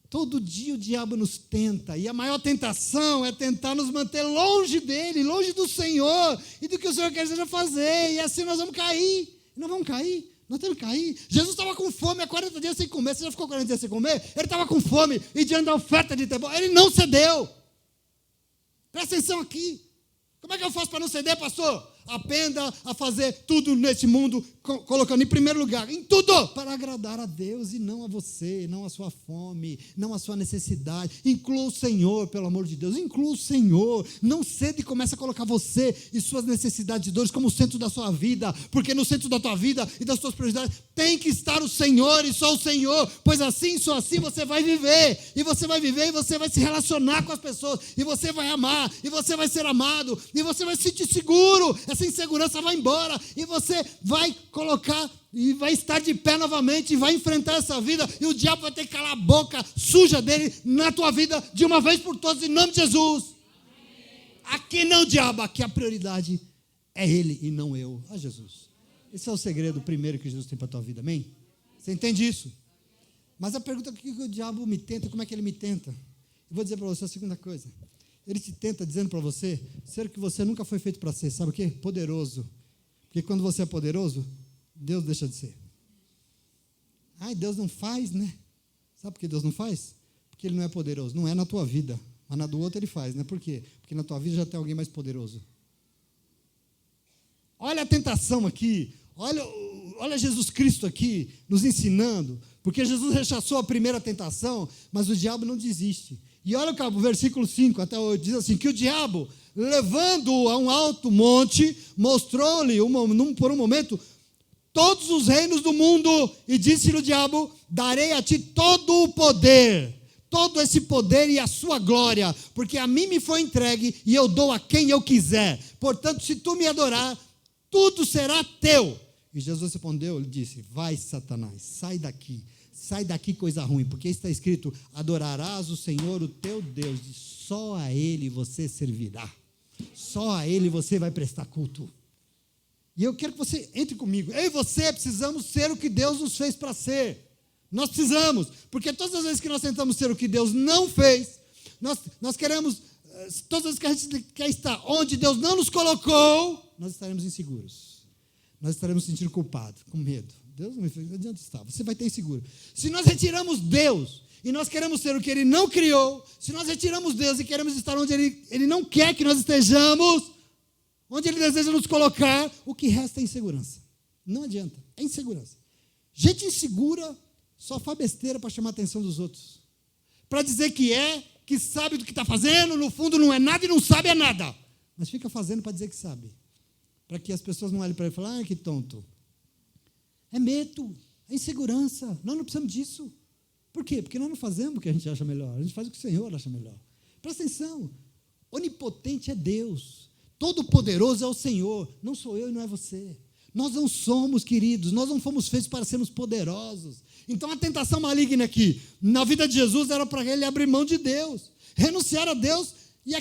Todo dia o diabo nos tenta, e a maior tentação é tentar nos manter longe dele, longe do Senhor, e do que o Senhor quer fazer, e assim nós vamos cair. Não vamos cair, nós temos que cair. Jesus estava com fome há 40 dias sem comer. Você já ficou 40 dias sem comer? Ele estava com fome, e diante da oferta de tempo, ele não cedeu. Presta atenção aqui. Como é que eu faço para não ceder, pastor? Aprenda a fazer tudo nesse mundo, colocando em primeiro lugar, em tudo, para agradar a Deus e não a você, não a sua fome, não a sua necessidade. Inclua o Senhor, pelo amor de Deus, inclua o Senhor. Não ceda e comece a colocar você e suas necessidades e dores como o centro da sua vida, porque no centro da tua vida e das suas prioridades tem que estar o Senhor e só o Senhor, pois assim, só assim você vai viver, e você vai viver e você vai se relacionar com as pessoas, e você vai amar, e você vai ser amado, e você vai se sentir seguro. Essa insegurança vai embora, e você vai colocar e vai estar de pé novamente, e vai enfrentar essa vida, e o diabo vai ter que calar a boca suja dele na tua vida de uma vez por todas, em nome de Jesus. Amém. Aqui não, diabo, aqui a prioridade é ele e não eu, a Jesus. Esse é o segredo primeiro que Jesus tem para a tua vida, amém? Você entende isso? Mas a pergunta é: por que o diabo me tenta? Como é que ele me tenta? Eu vou dizer para você a segunda coisa. Ele te tenta dizendo para você ser o que você nunca foi feito para ser. Sabe o quê? Poderoso. Porque quando você é poderoso, Deus deixa de ser. Ai, Deus não faz, né? Sabe por que Deus não faz? Porque Ele não é poderoso. Não é na tua vida, mas na do outro Ele faz, né? Por quê? Porque na tua vida já tem alguém mais poderoso. Olha a tentação aqui. Olha Jesus Cristo aqui nos ensinando. Porque Jesus rechaçou a primeira tentação, mas o diabo não desiste. E olha o versículo 5 até 8, diz assim, que o diabo, levando-o a um alto monte, mostrou-lhe por um momento todos os reinos do mundo, e disse-lhe o diabo: darei a ti todo o poder, todo esse poder e a sua glória, porque a mim me foi entregue, e eu dou a quem eu quiser. Portanto, se tu me adorar, tudo será teu. E Jesus respondeu, ele disse: vai, Satanás, sai daqui, coisa ruim, porque está escrito: adorarás o Senhor, o teu Deus, e só a Ele você servirá, só a Ele você vai prestar culto. E eu quero que você entre comigo. Eu e você precisamos ser o que Deus nos fez para ser. Nós precisamos, porque todas as vezes que nós tentamos ser o que Deus não fez, nós queremos, todas as vezes que a gente quer estar onde Deus não nos colocou, nós estaremos inseguros, nós estaremos sentindo culpados, com medo. Deus não me fez, não adianta estar, você vai ter inseguro. Se nós retiramos Deus e nós queremos ser o que Ele não criou, se nós retiramos Deus e queremos estar onde Ele não quer que nós estejamos, onde Ele deseja nos colocar, o que resta é insegurança. Não adianta, é insegurança. Gente insegura só faz besteira para chamar a atenção dos outros, para dizer que sabe do que está fazendo, no fundo não é nada e não sabe é nada, mas fica fazendo para dizer que sabe, para que as pessoas não olhem para ele e falem: ah, que tonto. É medo, é insegurança. Nós não precisamos disso. Por quê? Porque nós não fazemos o que a gente acha melhor, a gente faz o que o Senhor acha melhor. Presta atenção, onipotente é Deus, todo-poderoso é o Senhor, não sou eu e não é você. Nós não somos, queridos, nós não fomos feitos para sermos poderosos. Então a tentação maligna aqui, na vida de Jesus, era para ele abrir mão de Deus, renunciar a Deus, e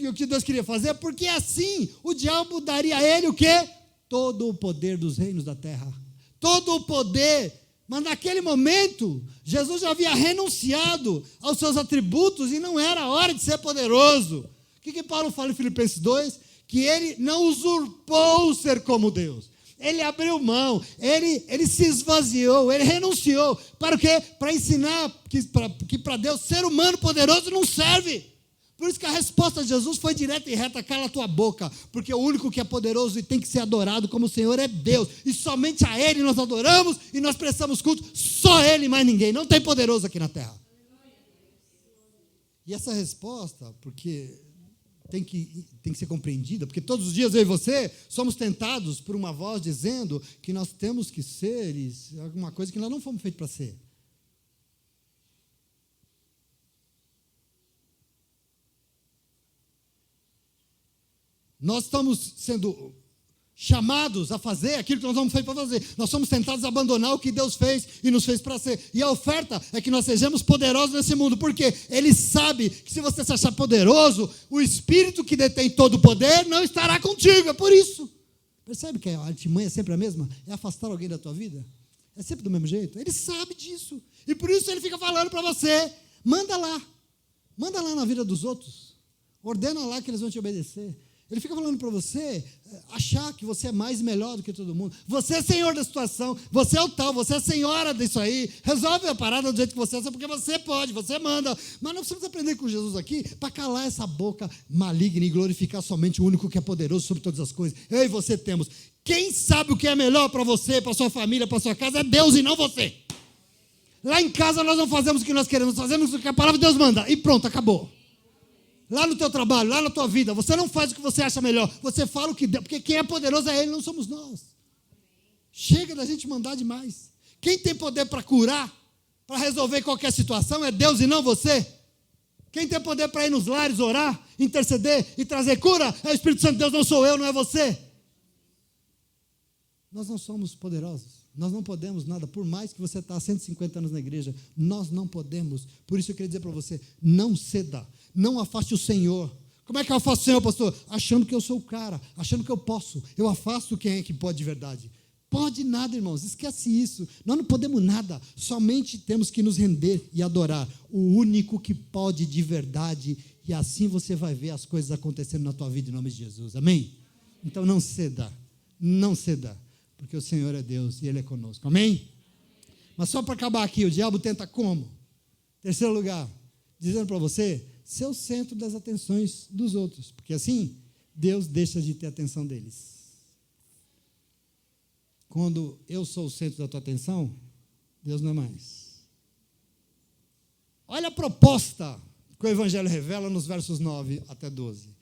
o que Deus queria fazer, porque assim o diabo daria a ele o quê? Todo o poder dos reinos da terra, todo o poder. Mas naquele momento, Jesus já havia renunciado aos seus atributos e não era a hora de ser poderoso. O que Paulo fala em Filipenses 2? Que ele não usurpou o ser como Deus. Ele abriu mão, ele se esvaziou, ele renunciou. Para o quê? Para ensinar que para Deus ser humano poderoso não serve. Por isso que a resposta de Jesus foi direta e reta: cala a tua boca, porque o único que é poderoso e tem que ser adorado como o Senhor é Deus, e somente a Ele nós adoramos e nós prestamos culto, só Ele, mais ninguém, não tem poderoso aqui na terra. E essa resposta, porque tem que ser compreendida, porque todos os dias eu e você somos tentados por uma voz dizendo que nós temos que ser alguma coisa que nós não fomos feitos para ser. Nós estamos sendo chamados a fazer aquilo que nós não fomos feitos para fazer. Nós somos tentados a abandonar o que Deus fez e nos fez para ser. E a oferta é que nós sejamos poderosos nesse mundo, porque Ele sabe que se você se achar poderoso, o Espírito que detém todo o poder não estará contigo. É por isso. Percebe que a artimanha é sempre a mesma? É afastar alguém da tua vida? É sempre do mesmo jeito? Ele sabe disso. E por isso Ele fica falando para você: manda lá na vida dos outros. Ordena lá que eles vão te obedecer. Ele fica falando para você achar que você é mais e melhor do que todo mundo. Você é senhor da situação, você é o tal, você é senhora disso aí. Resolve a parada do jeito que você é, porque você pode, você manda. Mas nós precisamos aprender com Jesus aqui para calar essa boca maligna e glorificar somente o único que é poderoso sobre todas as coisas. Eu e você temos. Quem sabe o que é melhor para você, para sua família, para sua casa, é Deus e não você. Lá em casa nós não fazemos o que nós queremos, fazemos o que a palavra de Deus manda. E pronto, acabou. Lá no teu trabalho, lá na tua vida, você não faz o que você acha melhor, você fala o que Deus, porque quem é poderoso é Ele, não somos nós. Chega da gente mandar demais. Quem tem poder para curar, para resolver qualquer situação é Deus e não você. Quem tem poder para ir nos lares, orar, interceder e trazer cura é o Espírito Santo de Deus, não sou eu, não é você. Nós não somos poderosos. Nós não podemos nada, por mais que você está há 150 anos na igreja, nós não podemos. Por isso eu queria dizer para você: não ceda, não afaste o Senhor. Como é que eu afasto o Senhor, pastor? Achando que eu sou o cara, achando que eu posso. Eu afasto quem é que pode de verdade. Pode nada, irmãos, esquece isso. Nós não podemos nada, somente temos que nos render e adorar o único que pode de verdade, e assim você vai ver as coisas acontecendo na tua vida em nome de Jesus, amém? Então não ceda, porque o Senhor é Deus e Ele é conosco, amém? Mas só para acabar aqui, o diabo tenta como? Terceiro lugar, dizendo para você, ser o centro das atenções dos outros, porque assim, Deus deixa de ter atenção deles. Quando eu sou o centro da tua atenção, Deus não é mais. Olha a proposta que o Evangelho revela nos versos 9 até 12.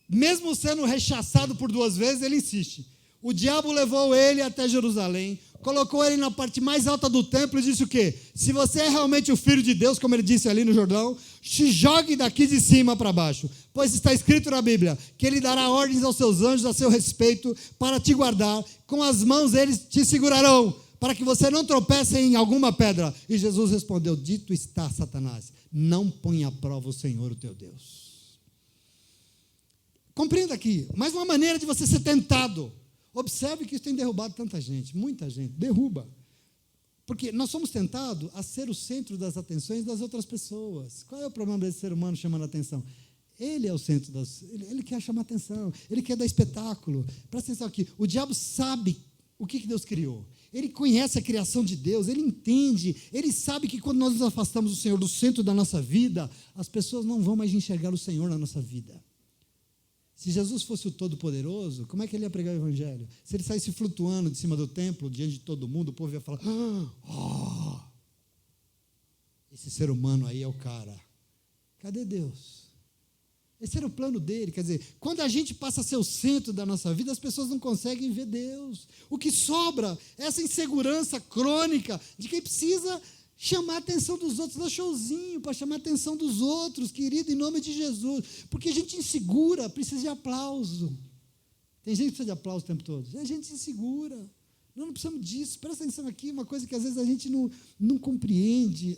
Mesmo sendo rechaçado por 2 vezes, ele insiste. O diabo levou ele até Jerusalém, colocou ele na parte mais alta do templo e disse o quê? Se você é realmente o Filho de Deus, como ele disse ali no Jordão, se jogue daqui de cima para baixo, pois está escrito na Bíblia, que ele dará ordens aos seus anjos a seu respeito, para te guardar, com as mãos eles te segurarão, para que você não tropece em alguma pedra. E Jesus respondeu, dito está, Satanás, não ponha à prova o Senhor, o teu Deus. Compreenda aqui, mais uma maneira de você ser tentado. Observe que isso tem derrubado tanta gente, muita gente, derruba. Porque nós somos tentados a ser o centro das atenções das outras pessoas. Qual é o problema desse ser humano chamando a atenção? Ele é o centro ele quer chamar atenção, ele quer dar espetáculo. Presta atenção aqui, o diabo sabe o que Deus criou. Ele conhece a criação de Deus, ele entende, ele sabe que quando nós nos afastamos do Senhor, do centro da nossa vida, as pessoas não vão mais enxergar o Senhor na nossa vida. Se Jesus fosse o Todo-Poderoso, como é que ele ia pregar o Evangelho? Se ele saísse flutuando de cima do templo, diante de todo mundo, o povo ia falar, esse ser humano aí é o cara. Cadê Deus? Esse era o plano dele, quer dizer, quando a gente passa a ser o centro da nossa vida, as pessoas não conseguem ver Deus. O que sobra é essa insegurança crônica de quem precisa chamar a atenção dos outros, dá showzinho para chamar a atenção dos outros, querido, em nome de Jesus, porque a gente insegura, precisa de aplauso. Tem gente que precisa de aplauso o tempo todo, a gente insegura, nós não precisamos disso. Presta atenção aqui, uma coisa que às vezes a gente não compreende,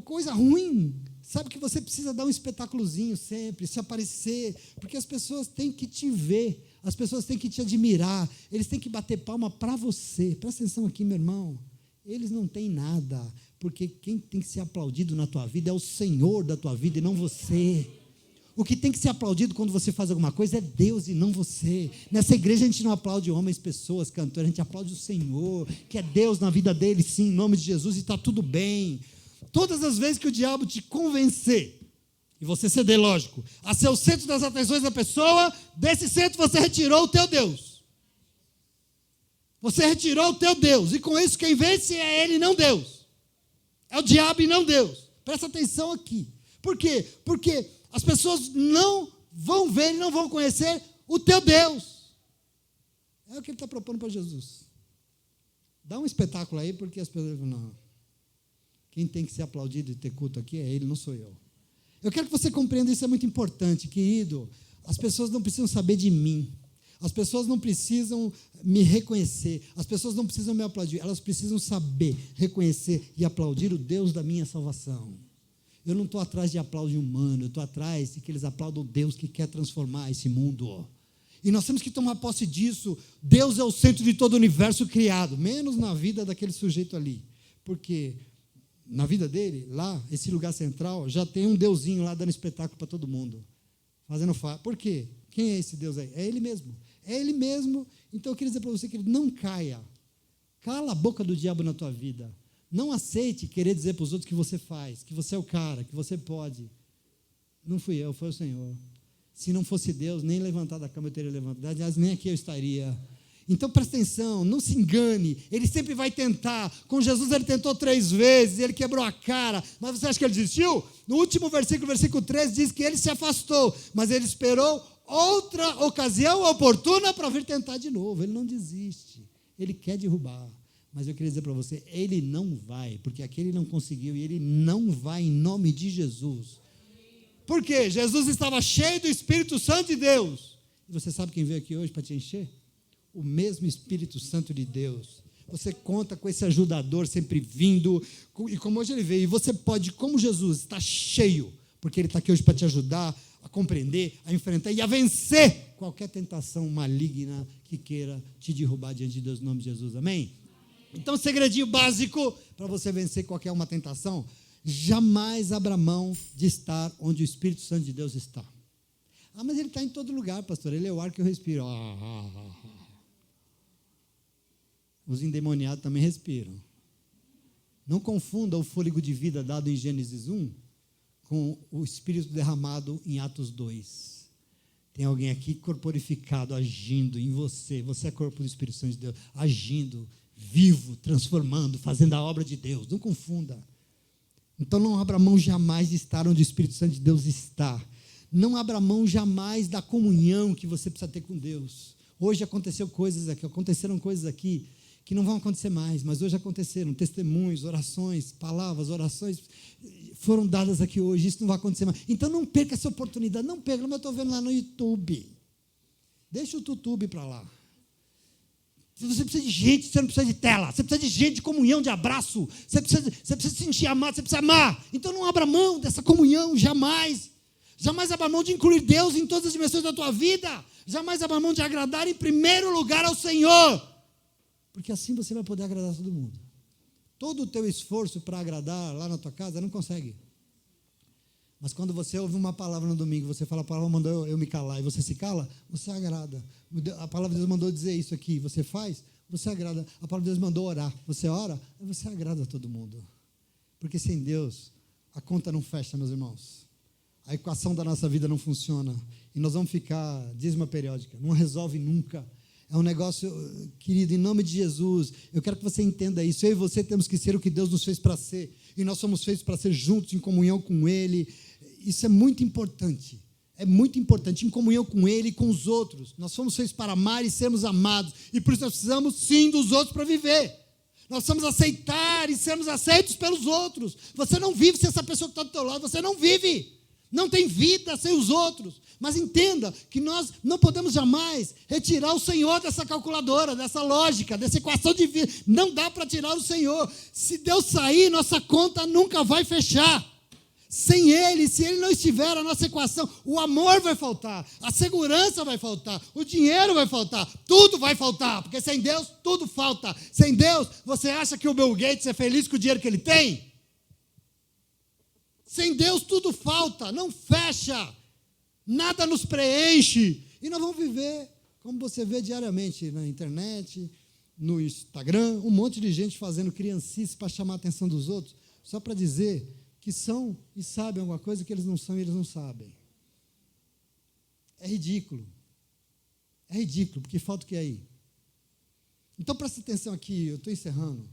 coisa ruim, sabe que você precisa dar um espetáculozinho sempre, se aparecer, porque as pessoas têm que te ver, as pessoas têm que te admirar, eles têm que bater palma para você. Presta atenção aqui, meu irmão. Eles não têm nada, porque quem tem que ser aplaudido na tua vida é o Senhor da tua vida e não você. O que tem que ser aplaudido quando você faz alguma coisa é Deus e não você. Nessa igreja a gente não aplaude homens, pessoas, cantores, a gente aplaude o Senhor, que é Deus na vida deles, sim, em nome de Jesus, e está tudo bem. Todas as vezes que o diabo te convencer, e você ceder, lógico, a ser o centro das atenções da pessoa, desse centro você retirou o teu Deus. Você retirou o teu Deus, e com isso quem vence é ele, não Deus. É o diabo e não Deus. Presta atenção aqui. Por quê? Porque as pessoas não vão ver e não vão conhecer o teu Deus. É o que ele está propondo para Jesus. Dá um espetáculo aí, porque as pessoas falam, não, quem tem que ser aplaudido e ter culto aqui é ele, não sou eu. Eu quero que você compreenda, isso é muito importante, querido. As pessoas não precisam saber de mim. As pessoas não precisam me reconhecer, as pessoas não precisam me aplaudir, elas precisam saber, reconhecer e aplaudir o Deus da minha salvação. Eu não estou atrás de aplauso humano, eu estou atrás de que eles aplaudam o Deus que quer transformar esse mundo. E nós temos que tomar posse disso. Deus é o centro de todo o universo criado, menos na vida daquele sujeito ali, porque na vida dele, lá, esse lugar central, já tem um deusinho lá dando espetáculo para todo mundo, por quê? Quem é esse Deus aí? É ele mesmo. É ele mesmo. Então eu queria dizer para você que ele não caia. Cala a boca do diabo na tua vida. Não aceite querer dizer para os outros que você faz, que você é o cara, que você pode. Não fui eu, foi o Senhor. Se não fosse Deus, nem levantar da cama eu teria levantado. Aliás, nem aqui eu estaria. Então presta atenção, não se engane. Ele sempre vai tentar. Com Jesus ele tentou 3 vezes, ele quebrou a cara. Mas você acha que ele desistiu? No último versículo, versículo 13, diz que ele se afastou, mas ele esperou outra ocasião oportuna para vir tentar de novo. Ele não desiste, ele quer derrubar, mas eu queria dizer para você, ele não vai, porque aquele não conseguiu, e ele não vai em nome de Jesus. Por quê? Jesus estava cheio do Espírito Santo de Deus, e você sabe quem veio aqui hoje para te encher? O mesmo Espírito Santo de Deus. Você conta com esse ajudador sempre vindo, e como hoje ele veio, e você pode, como Jesus, estar cheio, porque Ele está aqui hoje para te ajudar a compreender, a enfrentar e a vencer qualquer tentação maligna que queira te derrubar diante de Deus, no nome de Jesus, amém? Então, segredinho básico para você vencer qualquer uma tentação: jamais abra mão de estar onde o Espírito Santo de Deus está. Ah, mas Ele está em todo lugar, pastor, Ele é o ar que eu respiro. Os endemoniados também respiram. Não confunda o fôlego de vida dado em Gênesis 1 com o Espírito derramado em Atos 2. Tem alguém aqui corporificado, agindo em você. Você é corpo do Espírito Santo de Deus, agindo, vivo, transformando, fazendo a obra de Deus. Não confunda. Então não abra mão jamais de estar onde o Espírito Santo de Deus está. Não abra mão jamais da comunhão que você precisa ter com Deus. Hoje aconteceram coisas aqui que não vão acontecer mais, mas hoje aconteceram. Testemunhos, orações, palavras, orações foram dadas aqui hoje. Isso não vai acontecer mais. Então não perca essa oportunidade. Não perca, mas eu estou vendo lá no YouTube. Deixa o YouTube para lá. Você precisa de gente, você não precisa de tela. Você precisa de gente, de comunhão, de abraço. Você precisa se sentir amado, você precisa amar. Então não abra mão dessa comunhão, jamais. Jamais abra mão de incluir Deus em todas as dimensões da tua vida. Jamais abra mão de agradar em primeiro lugar ao Senhor. Porque assim você vai poder agradar todo mundo. Todo o teu esforço para agradar lá na tua casa, não consegue. Mas quando você ouve uma palavra no domingo, você fala: a palavra mandou eu me calar, e você se cala, você agrada. A palavra de Deus mandou dizer isso aqui, você faz, você agrada. A palavra de Deus mandou orar, você ora, você agrada todo mundo. Porque sem Deus, a conta não fecha, meus irmãos. A equação da nossa vida não funciona. E nós vamos ficar dízima periódica, não resolve nunca. É um negócio, querido, em nome de Jesus, eu quero que você entenda isso. Eu e você temos que ser o que Deus nos fez para ser. E nós somos feitos para ser juntos, em comunhão com Ele. Isso é muito importante. É muito importante, em comunhão com Ele e com os outros. Nós somos feitos para amar e sermos amados. E por isso nós precisamos, sim, dos outros para viver. Nós precisamos aceitar e sermos aceitos pelos outros. Você não vive sem essa pessoa que está do teu lado. Você não vive. Não tem vida sem os outros. Mas entenda que nós não podemos jamais retirar o Senhor dessa calculadora, dessa lógica, dessa equação de vida. Não dá para tirar o Senhor. Se Deus sair, nossa conta nunca vai fechar. Sem Ele, se Ele não estiver na nossa equação, o amor vai faltar, a segurança vai faltar, o dinheiro vai faltar, tudo vai faltar, porque sem Deus tudo falta. Sem Deus, você acha que o Bill Gates é feliz com o dinheiro que ele tem? Sem Deus tudo falta, não fecha, nada nos preenche, e nós vamos viver como você vê diariamente na internet, no Instagram, um monte de gente fazendo criancice para chamar a atenção dos outros, só para dizer que são e sabem alguma coisa que eles não são e eles não sabem. É ridículo, porque falta o que é aí? Então presta atenção aqui, eu estou encerrando.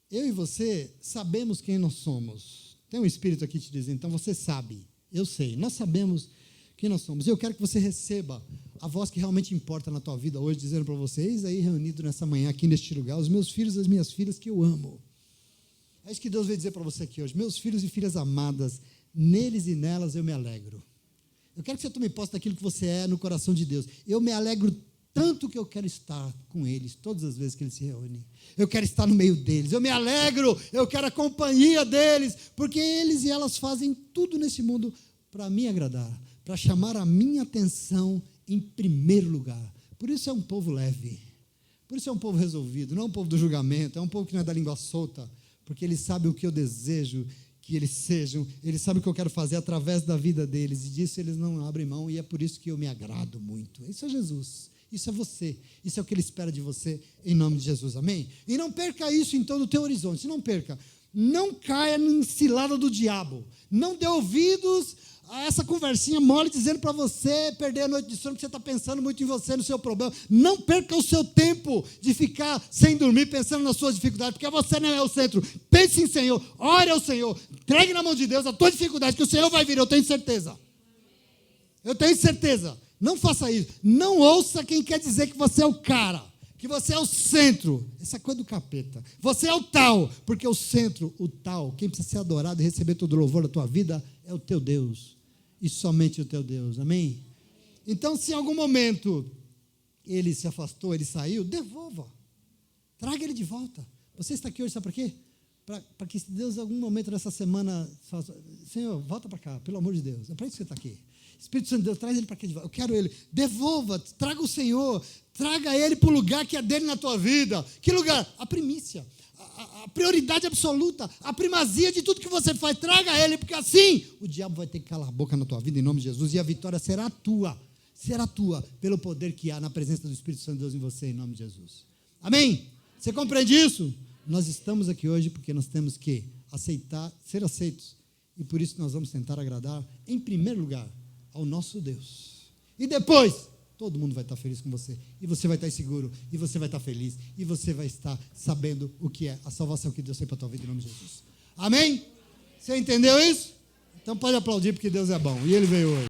Eu e você sabemos quem nós somos. Tem um Espírito aqui te dizendo, então você sabe, eu sei, nós sabemos quem nós somos. Eu quero que você receba a voz que realmente importa na tua vida hoje, dizendo para vocês, aí reunido nessa manhã, aqui neste lugar, os meus filhos e as minhas filhas que eu amo. É isso que Deus veio dizer para você aqui hoje. Meus filhos e filhas amadas, neles e nelas eu me alegro. Eu quero que você tome posse daquilo que você é no coração de Deus. Eu me alegro tanto que eu quero estar com eles todas as vezes que eles se reúnem. Eu quero estar no meio deles. Eu me alegro, eu quero a companhia deles, porque eles e elas fazem tudo nesse mundo para me agradar, para chamar a minha atenção em primeiro lugar. Por isso é um povo leve. Por isso é um povo resolvido. Não é um povo do julgamento, é um povo que não é da língua solta, porque eles sabem o que eu desejo que eles sejam, eles sabem o que eu quero fazer através da vida deles, e disso eles não abrem mão, e é por isso que eu me agrado muito. Isso é Jesus, isso é você, isso é o que Ele espera de você, em nome de Jesus, amém? E não perca isso então no teu horizonte, não perca, não caia na cilada do diabo, não dê ouvidos a essa conversinha mole dizendo para você perder a noite de sono, que você está pensando muito em você, no seu problema. Não perca o seu tempo de ficar sem dormir, pensando nas suas dificuldades, porque você não é o centro. Pense em Senhor, ore ao Senhor, entregue na mão de Deus a tua dificuldade, que o Senhor vai vir, eu tenho certeza. Eu tenho certeza. Não faça isso. Não ouça quem quer dizer que você é o cara, que você é o centro. Essa é coisa do capeta. Você é o tal, porque o centro, o tal, quem precisa ser adorado e receber todo o louvor da tua vida é o teu Deus. E somente o teu Deus, amém? Então, se em algum momento ele se afastou, ele saiu, devolva, traga ele de volta. Você está aqui hoje, sabe para quê? para que Deus, em algum momento dessa semana, faça, Senhor, volta para cá, pelo amor de Deus, é para isso que você está aqui. Espírito Santo de Deus, traz ele para aqui de volta. Eu quero ele. Devolva, traga o Senhor, traga ele para o lugar que é dele na tua vida. Que lugar? A primícia, a prioridade absoluta, a primazia de tudo que você faz. Traga ele, porque assim o diabo vai ter que calar a boca na tua vida em nome de Jesus e a vitória será tua pelo poder que há na presença do Espírito Santo de Deus em você em nome de Jesus. Amém? Você compreende isso? Nós estamos aqui hoje porque nós temos que aceitar, ser aceitos e por isso nós vamos tentar agradar em primeiro lugar ao nosso Deus. E depois, todo mundo vai estar feliz com você. E você vai estar seguro. E você vai estar feliz. E você vai estar sabendo o que é a salvação que Deus tem para a tua vida em nome de Jesus. Amém? Você entendeu isso? Então pode aplaudir porque Deus é bom. E Ele veio hoje.